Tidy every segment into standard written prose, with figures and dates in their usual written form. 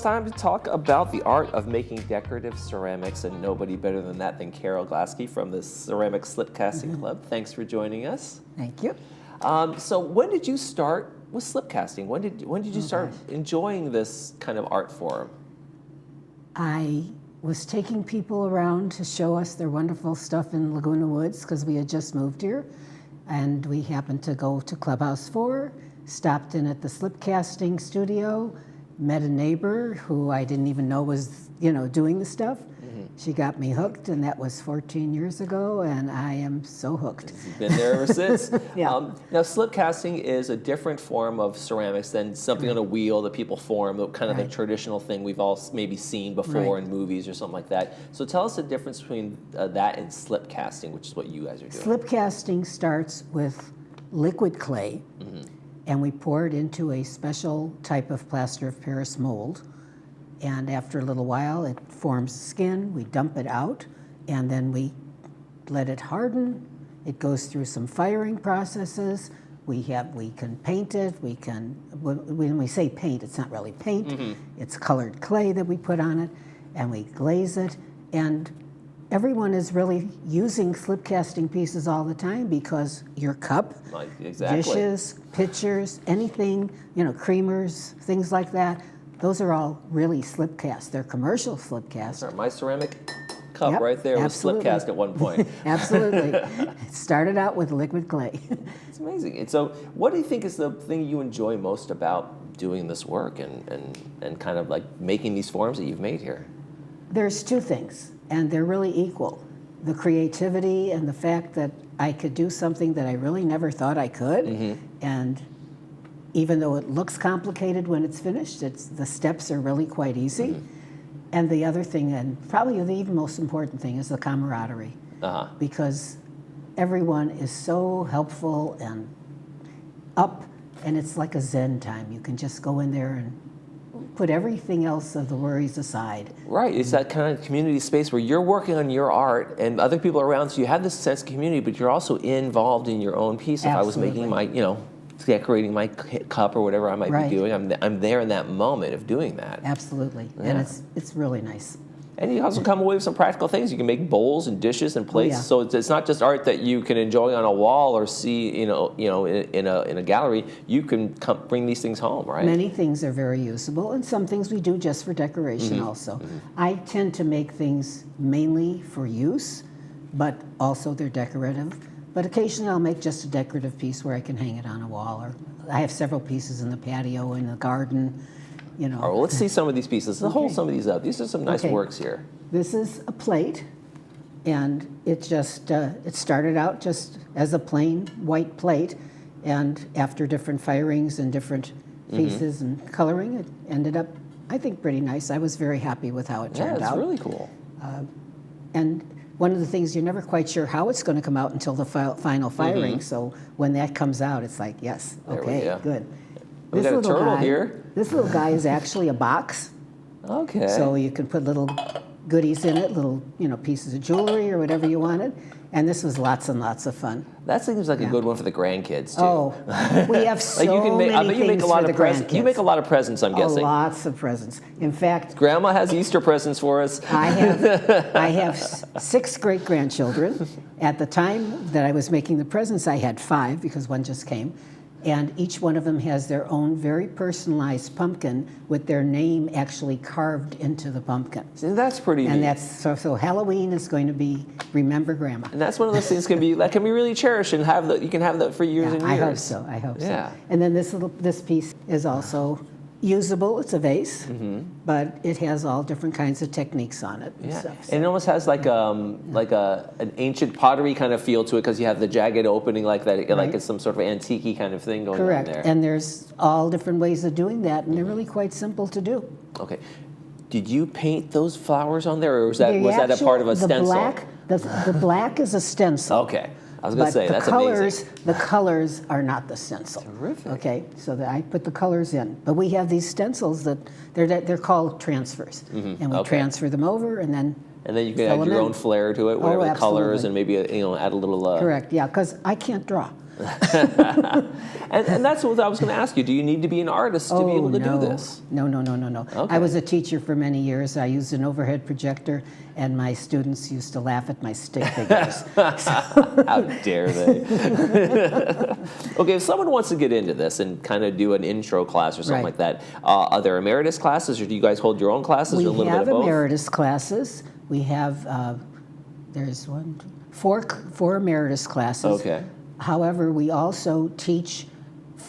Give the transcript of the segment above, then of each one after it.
time to talk about the art of making decorative ceramics, and nobody better than that than Carol Glaske from the Ceramic Slipcasting Club. Thanks for joining us. Thank you. So when did you start with slipcasting? When did you start enjoying this kind of art form? I was taking people around to show us their wonderful stuff in Laguna Woods because we had just moved here, and we happened to go to Clubhouse 4, stopped in at the Slipcasting studio, met a neighbor who I didn't even know was, doing the stuff. She got me hooked, and that was 14 years ago, and I am so hooked. You've been there ever since. Yeah. Now, slipcasting is a different form of ceramics than something on a wheel that people form, the kind of the traditional thing we've all maybe seen before in movies or something like that. So tell us the difference between that and slipcasting, which is what you guys are doing. Slipcasting starts with liquid clay, and we pour it into a special type of plaster of Paris mold. And after a little while, it forms skin. We dump it out, and then we let it harden. It goes through some firing processes. We can paint it. When we say paint, it's not really paint. It's colored clay that we put on it, and we glaze it. And everyone is really using slipcasting pieces all the time because your cup, dishes, pitchers, anything, creamers, things like that, those are all really slipcast. They're commercial slipcast. My ceramic cup right there was slipcast at one point. Absolutely. It started out with liquid clay. It's amazing. And so what do you think is the thing you enjoy most about doing this work and kind of like making these forms that you've made here? There's two things, and they're really equal. The creativity and the fact that I could do something that I really never thought I could, and even though it looks complicated when it's finished, the steps are really quite easy. And the other thing, and probably the even most important thing, is the camaraderie. Because everyone is so helpful and up, and it's like a Zen time. You can just go in there and put everything else of the worries aside. Right, it's that kind of community space where you're working on your art and other people are around, so you have this sense of community, but you're also involved in your own piece. If I was making my, decorating my cup or whatever I might be doing, I'm there in that moment of doing that. Absolutely, and it's really nice. And you also come away with some practical things. You can make bowls and dishes and plates. So it's not just art that you can enjoy on a wall or see, in a gallery. You can bring these things home, right? Many things are very usable, and some things we do just for decoration also. I tend to make things mainly for use, but also they're decorative. But occasionally I'll make just a decorative piece where I can hang it on a wall, or I have several pieces in the patio, in the garden, All right, well, let's see some of these pieces. Let's hold some of these up. These are some nice works here. This is a plate, and it just, it started out just as a plain white plate, and after different firings and different pieces and coloring, it ended up, I think, pretty nice. I was very happy with how it turned out. Yeah, it's really cool. And one of the things, you're never quite sure how it's going to come out until the final firing. So when that comes out, it's like, yes, okay, good. We got a turtle here. This little guy is actually a box. Okay. So you can put little goodies in it, little pieces of jewelry or whatever you wanted. And this was lots and lots of fun. That seems like a good one for the grandkids too. Oh, we have so many things for the grandkids. You make a lot of presents, I'm guessing. Lots of presents. In fact, Grandma has Easter presents for us. I have 6 great-grandchildren. At the time that I was making the presents, I had 5 because one just came. And each one of them has their own very personalized pumpkin with their name actually carved into the pumpkin. See, that's pretty neat. And that's so Halloween is going to be Remember Grandma. And that's one of those things that can be really cherished and you can have that for years and years. I hope so. And then this piece is also usable. It's a vase, but it has all different kinds of techniques on it. And stuff, so. And it almost has like an ancient pottery kind of feel to it because you have the jagged opening like that, like it's some sort of antique kind of thing going on there. Correct. And there's all different ways of doing that, and they're really quite simple to do. Okay. Did you paint those flowers on there, or was that a part of a stencil? The black is a stencil. Okay. I was going to say, that's amazing. The colors are not the stencil. Terrific. Okay, so I put the colors in. But we have these stencils that they're called transfers. And we transfer them over, and then And then you can Fill add 'em your in. own flair to it, whatever Oh, the colors, absolutely. and maybe add a little. Correct, yeah, because I can't draw. And that's what I was going to ask you. Do you need to be an artist to be able to do this? No. Okay. I was a teacher for many years. I used an overhead projector, and my students used to laugh at my stick figures. How dare they? Okay, if someone wants to get into this and kind of do an intro class or something Right. like that, are there emeritus classes, or do you guys hold your own classes, or a We little bit of have both? emeritus classes. We have, there's four emeritus classes. Okay. However, we also teach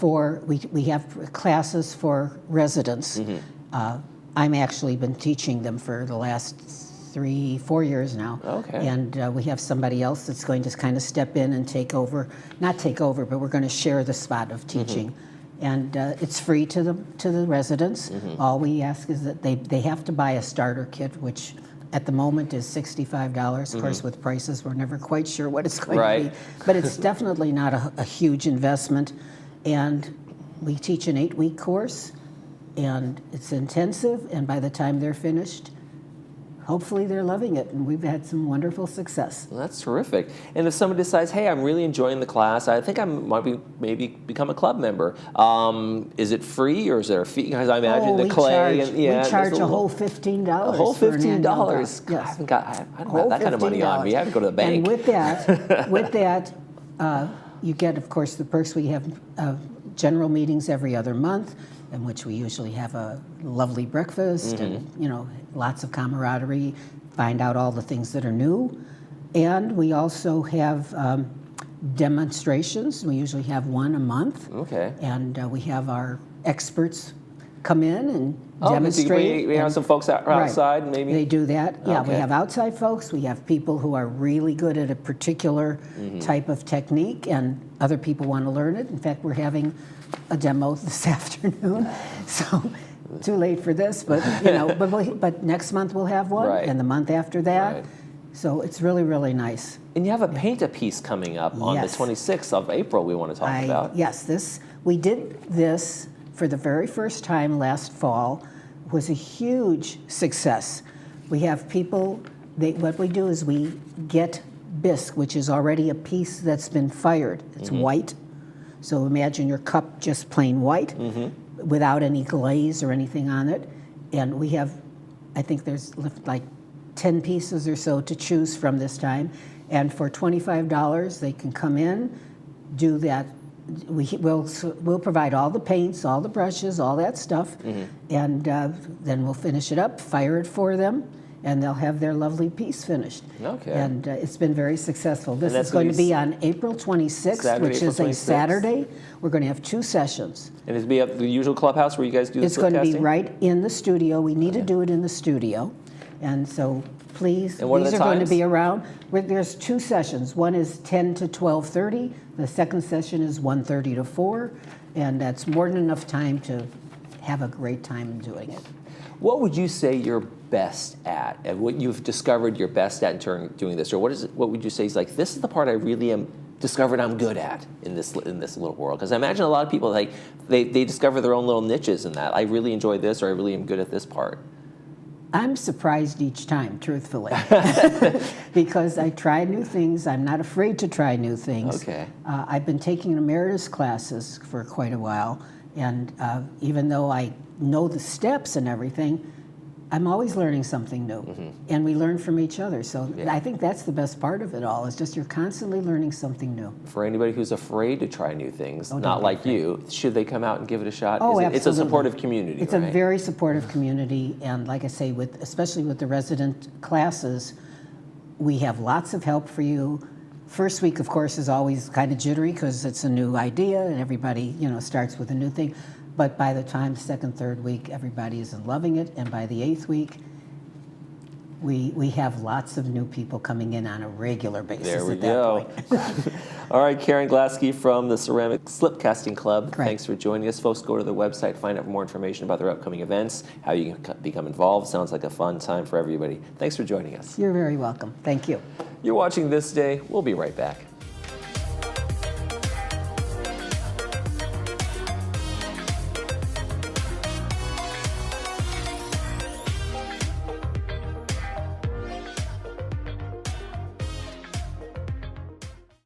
we have classes for residents. I'm actually been teaching them for the last 3-4 years now. Okay. And we have somebody else that's going to kind of step in and take over, not take over, but we're going to share the spot of teaching. And it's free to the residents. All we ask is that they have to buy a starter kit, which at the moment is $65. Of course, with prices, we're never quite sure what it's going to be. But it's definitely not a huge investment. And we teach an 8-week course, and it's intensive. And by the time they're finished, hopefully they're loving it. And we've had some wonderful success. Well, that's terrific. And if someone decides, hey, I'm really enjoying the class, I think I might maybe become a club member. Is it free, or is there a fee? Because I imagine the clay. We charge a whole $15. A whole $15. God, Yes. I don't have that kind of money on me. I have to go to the bank. And with that, you get, of course, the perks. We have general meetings every other month, in which we usually have a lovely breakfast and lots of camaraderie, find out all the things that are new. And we also have demonstrations. We usually have one a month. Okay. And we have our experts come in and So demonstrate. we have some folks outside, Right. maybe? They do that. Yeah, we Okay. have outside folks. We have people who are really good at a particular type of technique, and other people want to learn it. In fact, we're having a demo this afternoon, so too late for this, but but next month we'll have one, Right. and the month after that. Right. So it's really, really nice. And you have a paint-a-piece coming up on the Yes. 26th of April we want to talk about. Yes, we did this for the very first time last fall. It was a huge success. We have people, what we do is we get bisque, which is already a piece that's been fired. It's white. So imagine your cup just plain white without any glaze or anything on it. And we have, I think there's like 10 pieces or so to choose from this time. And for $25, they can come in, do that. We'll provide all the paints, all the brushes, all that stuff, and then we'll finish it up, fire it for them, and they'll have their lovely piece finished. Okay. And it's been very successful. This that's is going gonna to be be on April 26th, Saturday, which April is a 26th. Saturday. We're going to have 2 sessions. And it'll be at the usual clubhouse where you guys do the It's going to be slipcasting? right in the studio. We need to do it in the studio. And so please, And what are these the are going to times? be around. There's 2 sessions. One is 10 to 12:30. The second session is 1:30 to 4. And that's more than enough time to have a great time in doing it. What would you say you're best at, and what you've discovered you're best at in doing this? Or what would you say is like, this is the part I really am discovered I'm good at in this little world? Because I imagine a lot of people, like, they discover their own little niches in that. I really enjoy this, or I really am good at this part. I'm surprised each time, truthfully, because I try new things. I'm not afraid to try new things. Okay. I've been taking emeritus classes for quite a while, and even though I know the steps and everything, I'm always learning something new, and we learn from each other. So I think that's the best part of it all, is just you're constantly learning something new. For anybody who's afraid to try new things, don't not be like you, should they come out and give it a shot? Oh, It's a absolutely. supportive community, It's right? a very supportive community, and like I say, especially with the resident classes, we have lots of help for you. First week, of course, is always kind of jittery because it's a new idea, and everybody, starts with a new thing. But by the time the 2nd, 3rd week, everybody is loving it, and by the 8th week, we have lots of new people coming in on a regular basis. There we at that go. point. All right, Karen Glaske from the Ceramic Slipcasting Club. Right. Thanks for joining us. Folks, go to their website, find out more information about their upcoming events, how you can become involved. Sounds like a fun time for everybody. Thanks for joining us. You're very welcome. Thank you. You're watching This Day. We'll be right back.